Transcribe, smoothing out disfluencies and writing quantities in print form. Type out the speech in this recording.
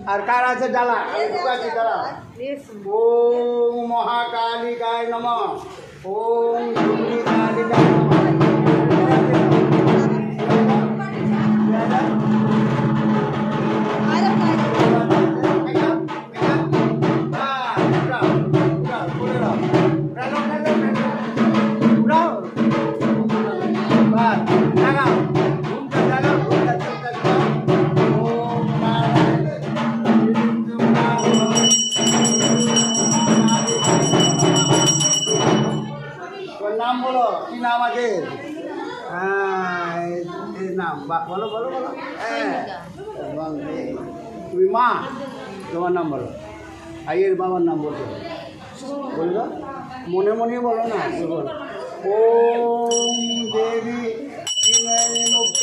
আর কার আছে জ্বালা আছে জ্বালা ওম মহাকালিকায় নমঃ ওম কালিকায় নমঃ নাম বলো কি নাম আছে নাম বলো বলো বলো তুমি মা তোমার নাম বলো আইয়ের বাবার নাম বলছো বললো মনে মনে বলো না বলো ওম দেবী মুক্ত